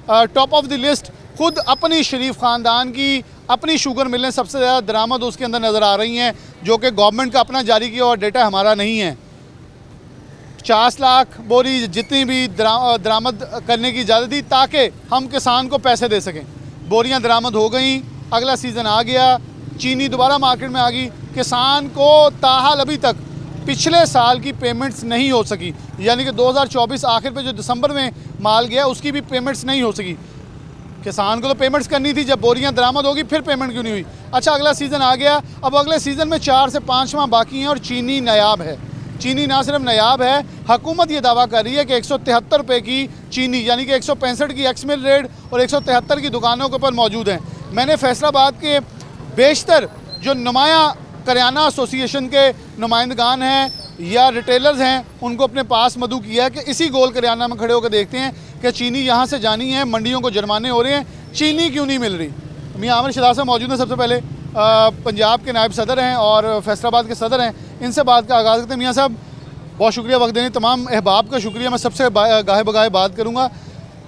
Top of the list खुद अपनी शरीफ ख़ानदान की अपनी शुगर मिलें सबसे ज़्यादा दरामद उसके अंदर नज़र आ रही हैं, जो कि गवर्नमेंट का अपना जारी किया और डेटा हमारा नहीं है। 50 लाख बोरी जितनी भी दरामद करने की इजाज़त दी ताकि हम किसान को पैसे दे सकें। बोरियां दरामद हो गई, अगला सीज़न आ गया, चीनी दोबारा मार्केट में आ गई। किसान को ताहाल अभी तक पिछले साल की पेमेंट्स नहीं हो सकी, यानी कि 2024 आखिर पे जो दिसंबर में माल गया उसकी भी पेमेंट्स नहीं हो सकी। किसान को तो पेमेंट्स करनी थी, जब बोरियां दरामद होगी फिर पेमेंट क्यों नहीं हुई। अच्छा, अगला सीज़न आ गया, अब अगले सीज़न में 4 से 5 माह बाकी हैं और चीनी नायाब है। चीनी ना सिर्फ नायाब है, हुकूमत ये दावा कर रही है कि 173 रुपये की चीनी यानी कि 165 की एक्स मिल रेट और 173 की दुकानों के ऊपर मौजूद हैं। मैंने फैसलाबाद के बेशतर जो नुमाया करियाना एसोसिएशन के नुमाइंदगान हैं या रिटेलर्स हैं उनको अपने पास मदऊ किया कि इसी गोल करियाना में खड़े होकर देखते हैं कि चीनी यहाँ से जानी है, मंडियों को जुर्माने हो रहे हैं, चीनी क्यों नहीं मिल रही। मियाँ आमिर शहजाद साहब मौजूद हैं, सबसे पहले पंजाब के नायब सदर हैं और फैसलाबाद के सदर हैं, इनसे बात का आगाज़ करते हैं। मियाँ साहब, बहुत शुक्रिया वक्त देने, तमाम अहबाब का शुक्रिया। मैं सबसे गाहे बगाहे बात करूँगा,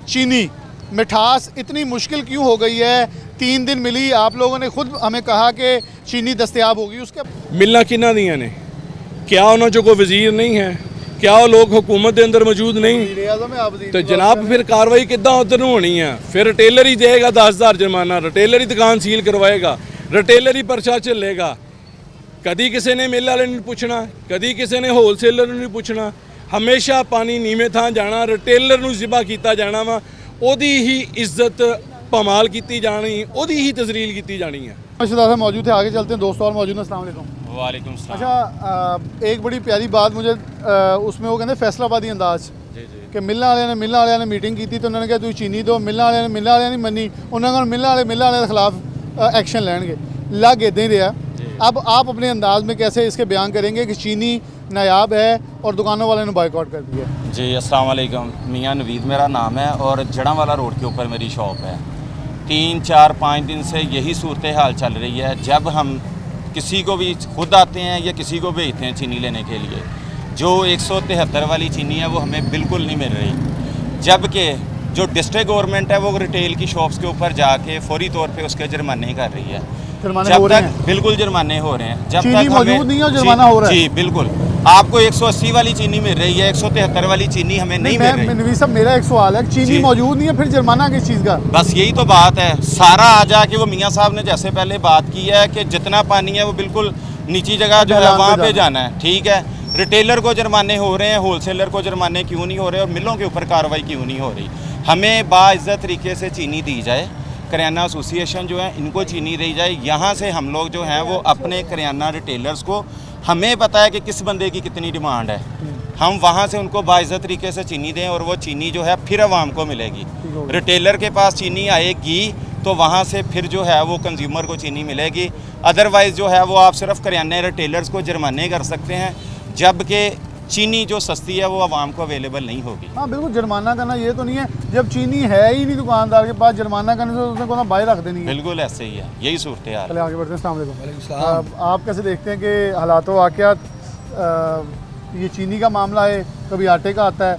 चीनी मिठास इतनी मुश्किल क्यों हो गई है? 3 दिन मिली, आप लोगों ने खुद हमें कहा कि चीनी दस्तयाब होगी, उसके मिलना किन्ना दियां ने? क्या उन्होंने जो कोई वजीर नहीं है? क्या वो लोग हुकूमत के अंदर मौजूद नहीं? तो जनाब फिर कार्रवाई किद्दां उधर होनी है? फिर रिटेलर ही देगा 10,000 जुर्माना, रिटेलर ही दुकान सील करवाएगा, रिटेलर ही पर्चा झलेगा। कभी किसी ने मिल वाले नहीं पूछना, कभी किसी ने होलसेलर नहीं पूछना। हमेशा पानी नीवें थां जाना, रिटेलर नूं ज़िबा किया जाना वा, ओदी ही इज्जत पमाल की जानी, ओदी ही तजलील की जानी है। शहजाद मौजूद है, आगे चलते हैं। दोस्तों और मौजूद हैं, अस्सलाम वालेकुम। वालेकुम सलाम। अच्छा, एक बड़ी प्यारी बात मुझे उसमें वो कहते फैसलाबादी अंदाज कि मिलने वाले ने मीटिंग की थी तो उन्होंने कहा तुम चीनी दो, मिलने वाले नहीं मनी, उन्होंने मिलने वाले के खिलाफ एक्शन लेंगे, लग इदा ही रहा। अब आप अपने अंदाज में कैसे इसके बयान करेंगे कि चीनी नायाब है और दुकानों वाले ने बाइकआउट कर दिया? जी अस्सलाम वालेकुम, मियाँ नवीद मेरा नाम है और जड़ांवाला रोड के ऊपर मेरी शॉप है। 3, 4, 5 दिन से यही सूरत हाल चल रही है। जब हम किसी को भी खुद आते हैं या किसी को भेजते हैं चीनी लेने के लिए, जो 173 वाली चीनी है वो हमें बिल्कुल नहीं मिल रही, जबकि जो डिस्ट्रिक्ट गवर्नमेंट है वो रिटेल की शॉप्स के ऊपर जाके फौरी तौर पे उसके जुर्माने कर रही है। जब तक बिल्कुल जुर्माने हो रहे हैं, जब तक मौजूद नहीं है जुर्माना हो रहा है। जी बिल्कुल, आपको 180 वाली चीनी मिल रही है, 173 वाली चीनी हमें नहीं मिल रही। नवीद साहब, मेरा एक सवाल है, चीनी मौजूद नहीं है, फिर जुर्माना किस चीज़ का? बस यही तो बात है। सारा आ जाके वो मियाँ साहब ने जैसे पहले बात की है कि जितना पानी है वो बिल्कुल नीची जगह जो है वहाँ पे जाना है, ठीक है। रिटेलर को जुर्माने हो रहे हैं, होलसेलर को जुर्माने क्यों नहीं हो रहे और मिलों के ऊपर कार्रवाई क्यों नहीं हो रही? हमें बाइज़्ज़त तरीके से चीनी दी जाए, करियाना एसोसिएशन जो है इनको चीनी दी जाए। यहाँ से हम लोग जो हैं वो अपने करियाना रिटेलर्स को, हमें पता है कि किस बंदे की कितनी डिमांड है, हम वहाँ से उनको बाइज़्ज़त तरीके से चीनी दें और वो चीनी जो है फिर आवाम को मिलेगी। रिटेलर के पास चीनी आएगी तो वहाँ से फिर जो है वो कंज्यूमर को चीनी मिलेगी। अदरवाइज़ जो है वो आप सिर्फ करियाने रिटेलर्स को जुर्माने कर सकते हैं, जबकि चीनी जो सस्ती है वो आवाम को अवेलेबल नहीं होगी। हाँ बिल्कुल, जुर्माना करना ये तो नहीं है, जब चीनी है ही नहीं दुकानदार के पास, जुर्माना करने से उसने को बाहर रख देनी है। बिल्कुल ऐसे ही है, यही सूरत हाल। चलिए आगे बढ़ते हैं। अस्सलाम वालेकुम। आप कैसे देखते हैं कि हालात वाक़यात, ये चीनी का मामला है, कभी आटे का आता है,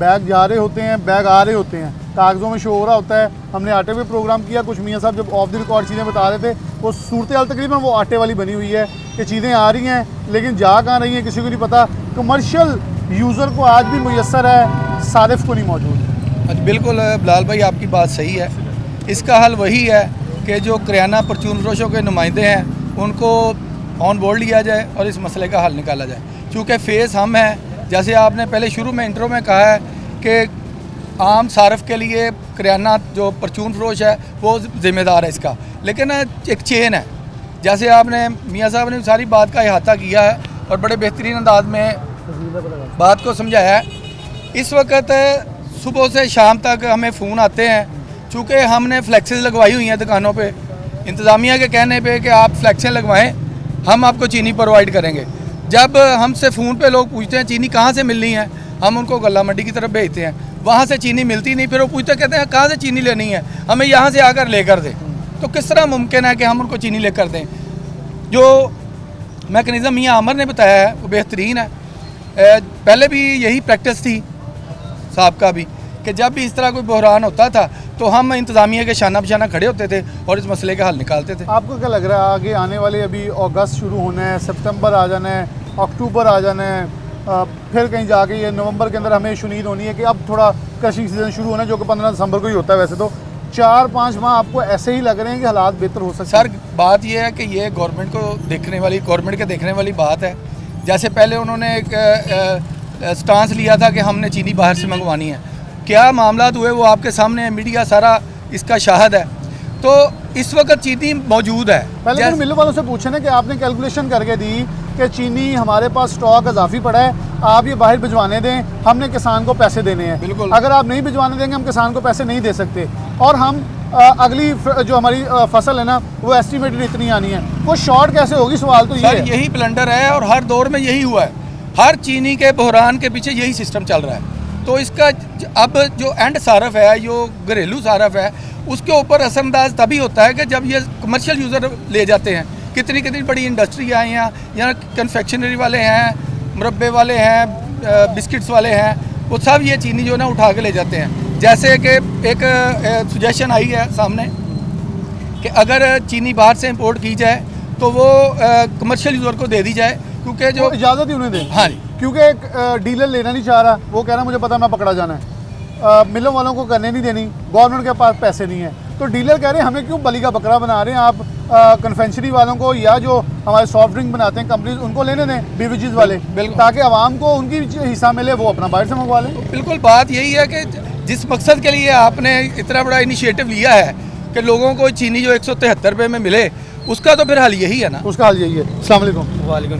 बैग जा रहे होते हैं, बैग आ रहे होते हैं, कागज़ों में शो हो रहा होता है। हमने आटे पे प्रोग्राम किया, कुछ मियाँ साहब जब ऑफ द रिकॉर्ड चीज़ें बता रहे थे, वो सूरत हाल तकरीबन वो आटे वाली बनी हुई है कि चीज़ें आ रही हैं लेकिन जा कहाँ रही हैं किसी को नहीं पता। कमर्शियल यूज़र को आज भी मुयस्सर है, सारिफ को नहीं मौजूद। बिल्कुल बिलाल भाई, आपकी बात सही है। इसका हल वही है कि जो करियाना परचून फरोशों के नुमाइंदे हैं उनको ऑन बोर्ड लिया जाए और इस मसले का हल निकाला जाए। चूँकि फेस हम हैं, जैसे आपने पहले शुरू में इंट्रो में कहा है कि आम सारफ के लिए करियाना जो परचून फरोश है वो ज़िम्मेदार है इसका, लेकिन एक चेन है। जैसे आपने मियाँ साहब ने सारी बात का अहाता किया है और बड़े बेहतरीन अंदाज में बात को समझाया है। इस वक्त सुबह से शाम तक हमें फ़ोन आते हैं, चूँकि हमने फ्लैक्सेस लगवाई हुई हैं दुकानों पे, इंतज़ामिया के कहने पे कि आप फ्लैक्सें लगवाएं, हम आपको चीनी प्रोवाइड करेंगे। जब हमसे फ़ोन पे लोग पूछते हैं चीनी कहाँ से मिलनी है, हम उनको गल्ला मंडी की तरफ भेजते हैं, वहाँ से चीनी मिलती नहीं, फिर वो पूछते कहते हैं कहाँ से चीनी लेनी है, हमें यहाँ से आकर लेकर दें। तो किस तरह मुमकिन है कि हम उनको चीनी लेकर दें? जो मैकेनिज़्म मियाँ आमर ने बताया है वो बेहतरीन है। पहले भी यही प्रैक्टिस थी साहब का भी कि जब भी इस तरह कोई बहरान होता था तो हम इंतज़ामिया के शाना बशाना खड़े होते थे और इस मसले का हल निकालते थे। आपको क्या लग रहा है आगे आने वाले, अभी अगस्त शुरू होना है, सितंबर आ जाना है, अक्टूबर आ जाना है, फिर कहीं जाके ये नवंबर के अंदर हमें शुनीद होनी है कि अब थोड़ा क्रशिंग सीज़न शुरू होना है, जो कि 15 दिसंबर को ही होता है। वैसे तो 4-5 माह आपको ऐसे ही लग रहे हैं कि हालात बेहतर हो सकते हैं? सर बात यह है कि ये गवर्नमेंट के देखने वाली बात है। जैसे पहले उन्होंने एक स्टांस लिया था कि हमने चीनी बाहर से मंगवानी है, क्या मामलात हुए वो आपके सामने है, मीडिया सारा इसका शाहिद है। तो इस वक्त चीनी मौजूद है। पहले तो मिल वालों से पूछे ना कि आपने कैलकुलेशन करके दी कि चीनी हमारे पास स्टॉक इजाफी पड़ा है, आप ये बाहर भिजवाने दें, हमने किसान को पैसे देने हैं। बिल्कुल। अगर आप नहीं भिजवाने देंगे हम किसान को पैसे नहीं दे सकते, और हम अगली जो हमारी फसल है ना वो एस्टिमेटेड इतनी आनी है, वो शॉर्ट कैसे होगी? सवाल तो ये सर है। यही ब्लंडर है और हर दौर में यही हुआ है। हर चीनी के बहरान के पीछे यही सिस्टम चल रहा है। तो इसका अब जो एंड सारफ है, जो घरेलू सारफ है, उसके ऊपर असरअंदाज तभी होता है कि जब ये कमर्शियल यूज़र ले जाते हैं। कितनी कितनी बड़ी इंडस्ट्री आई हैं, यहाँ कन्फेक्शनरी वाले हैं, मुरब्बे वाले हैं, बिस्किट्स वाले हैं, वो सब ये चीनी जो है ना उठा के ले जाते हैं। जैसे कि एक सजेशन आई है सामने कि अगर चीनी बाहर से इंपोर्ट की जाए तो वो कमर्शियल यूज़र को दे दी जाए, क्योंकि जो इजाज़त ही उन्हें दें। हाँ जी, क्योंकि एक डीलर लेना नहीं चाह रहा, वो कह रहा मुझे पता मैं पकड़ा जाना है, मिलों वालों को करने नहीं देनी, गवर्नमेंट के पास पैसे नहीं है, तो डीलर कह रहे हैं हमें क्यों बली का बकरा बना रहे हैं आप, कन्फेक्शनरी वालों को या जो हमारे सॉफ्ट ड्रिंक बनाते हैं कंपनीज उनको लेने दें, बीवीजीज वाले, बिल्कुल। ताकि आवाम को उनकी हिस्सा मिले, वो अपना बाहर से मंगवा लें। बिल्कुल बात यही है कि जिस मकसद के लिए आपने इतना बड़ा इनिशिएटिव लिया है कि लोगों को चीनी जो 173 रुपये में मिले, उसका तो फिर हल यही है ना। उसका हाल यही है। अस्सलाम वालेकुम। वालेकुम।